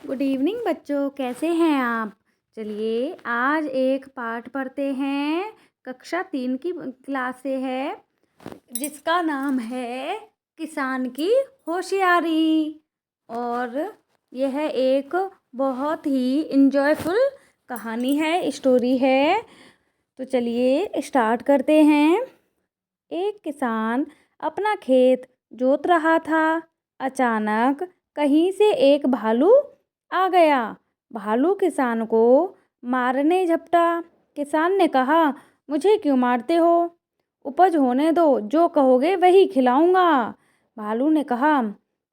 Good evening बच्चों, कैसे हैं आप। चलिए आज एक पाठ पढ़ते हैं। कक्षा 3 की क्लास से है, जिसका नाम है किसान की होशियारी। और यह एक बहुत ही इंजॉयफुल कहानी है, स्टोरी है। तो चलिए स्टार्ट करते हैं। एक किसान अपना खेत जोत रहा था। अचानक कहीं से एक भालू आ गया। भालू किसान को मारने झपटा। किसान ने कहा, मुझे क्यों मारते हो? उपज होने दो, जो कहोगे वही खिलाऊंगा। भालू ने कहा,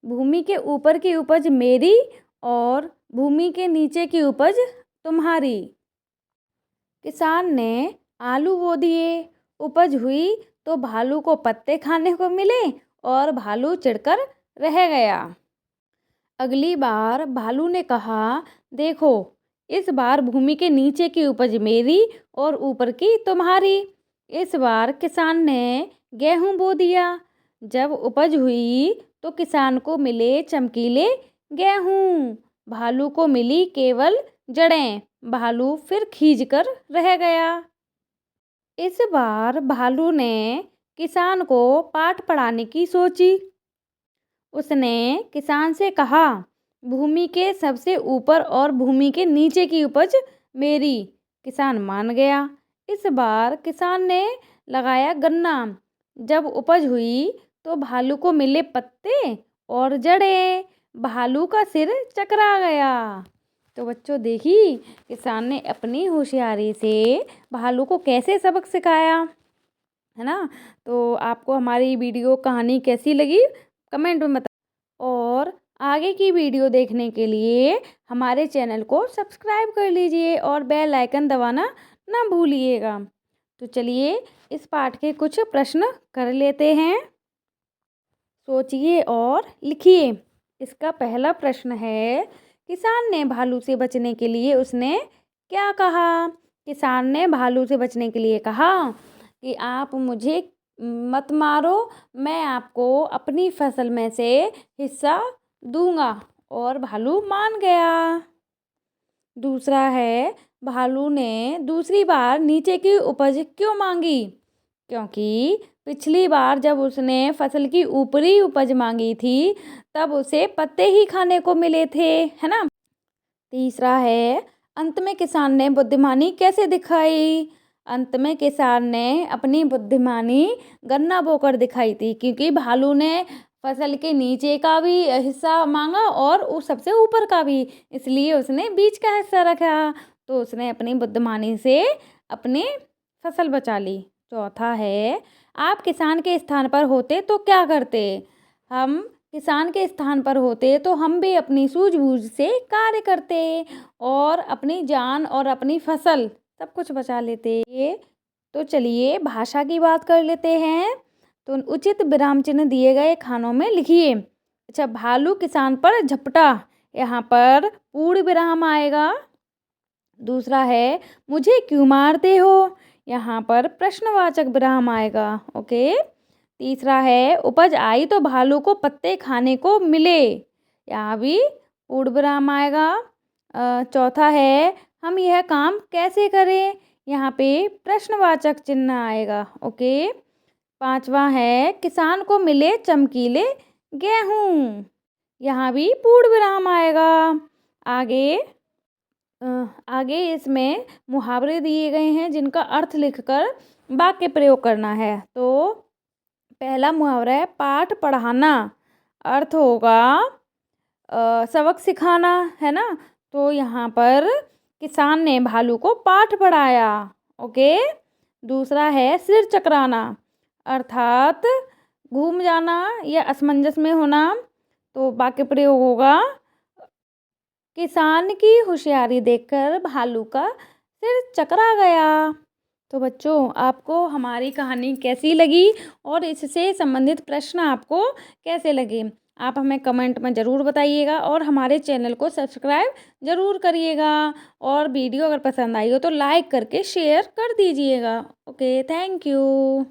भूमि के ऊपर की उपज मेरी और भूमि के नीचे की उपज तुम्हारी। किसान ने आलू बो दिए। उपज हुई तो भालू को पत्ते खाने को मिले और भालू चिढ़कर रह गया। अगली बार भालू ने कहा, देखो, इस बार भूमि के नीचे की उपज मेरी और ऊपर की तुम्हारी। इस बार किसान ने गेहूं बो दिया। जब उपज हुई तो किसान को मिले चमकीले गेहूं, भालू को मिली केवल जड़ें। भालू फिर खींचकर रह गया। इस बार भालू ने किसान को पाठ पढ़ाने की सोची। उसने किसान से कहा, भूमि के सबसे ऊपर और भूमि के नीचे की उपज मेरी। किसान मान गया। इस बार किसान ने लगाया गन्ना। जब उपज हुई तो भालू को मिले पत्ते और जड़ें। भालू का सिर चकरा गया। तो बच्चों देखी, किसान ने अपनी होशियारी से भालू को कैसे सबक सिखाया, है ना। तो आपको हमारी वीडियो कहानी कैसी लगी कमेंट में बताइए। और आगे की वीडियो देखने के लिए हमारे चैनल को सब्सक्राइब कर लीजिए और बेल आइकन दबाना ना भूलिएगा। तो चलिए इस पाठ के कुछ प्रश्न कर लेते हैं। सोचिए और लिखिए। इसका पहला प्रश्न है, किसान ने भालू से बचने के लिए उसने क्या कहा? किसान ने भालू से बचने के लिए कहा कि आप मुझे मत मारो, मैं आपको अपनी फसल में से हिस्सा दूंगा। और भालू मान गया। दूसरा है, भालू ने दूसरी बार नीचे की उपज क्यों मांगी? क्योंकि पिछली बार जब उसने फसल की ऊपरी उपज मांगी थी, तब उसे पत्ते ही खाने को मिले थे, है ना। तीसरा है, अंत में किसान ने बुद्धिमानी कैसे दिखाई? अंत में किसान ने अपनी बुद्धिमानी गन्ना बोकर दिखाई थी, क्योंकि भालू ने फसल के नीचे का भी हिस्सा मांगा और उस सबसे ऊपर का भी, इसलिए उसने बीच का हिस्सा रखा। तो उसने अपनी बुद्धिमानी से अपनी फसल बचा ली। चौथा है, आप किसान के स्थान पर होते तो क्या करते? हम किसान के स्थान पर होते तो हम भी अपनी सूझबूझ से कार्य करते और अपनी जान और अपनी फसल सब कुछ बचा लेते। तो चलिए भाषा की बात कर लेते हैं। तो उचित विराम चिन्ह दिए गए खानों में लिखिए। अच्छा, भालू किसान पर झपटा, यहाँ पर पूर्ण विराम आएगा। दूसरा है, मुझे क्यों मारते हो, यहाँ पर प्रश्नवाचक विराम आएगा। ओके। तीसरा है, उपज आई तो भालू को पत्ते खाने को मिले, यहाँ भी पूर्ण विराम आएगा। चौथा है, हम यह काम कैसे करें, यहाँ पे प्रश्नवाचक चिन्ह आएगा। ओके। पांचवा है, किसान को मिले चमकीले गेहूं, यहाँ भी पूर्ण विराम आएगा। आगे इसमें मुहावरे दिए गए हैं, जिनका अर्थ लिखकर वाक्य प्रयोग करना है। तो पहला मुहावरा है, पाठ पढ़ाना। अर्थ होगा सबक सिखाना, है ना। तो यहाँ पर किसान ने भालू को पाठ पढ़ाया। ओके। दूसरा है, सिर चकराना, अर्थात घूम जाना या असमंजस में होना। तो वाक्य प्रयोग होगा, किसान की होशियारी देखकर भालू का सिर चकरा गया। तो बच्चों, आपको हमारी कहानी कैसी लगी और इससे संबंधित प्रश्न आपको कैसे लगे, आप हमें कमेंट में ज़रूर बताइएगा और हमारे चैनल को सब्सक्राइब ज़रूर करिएगा। और वीडियो अगर पसंद आई हो तो लाइक करके शेयर कर दीजिएगा। Okay, thank you.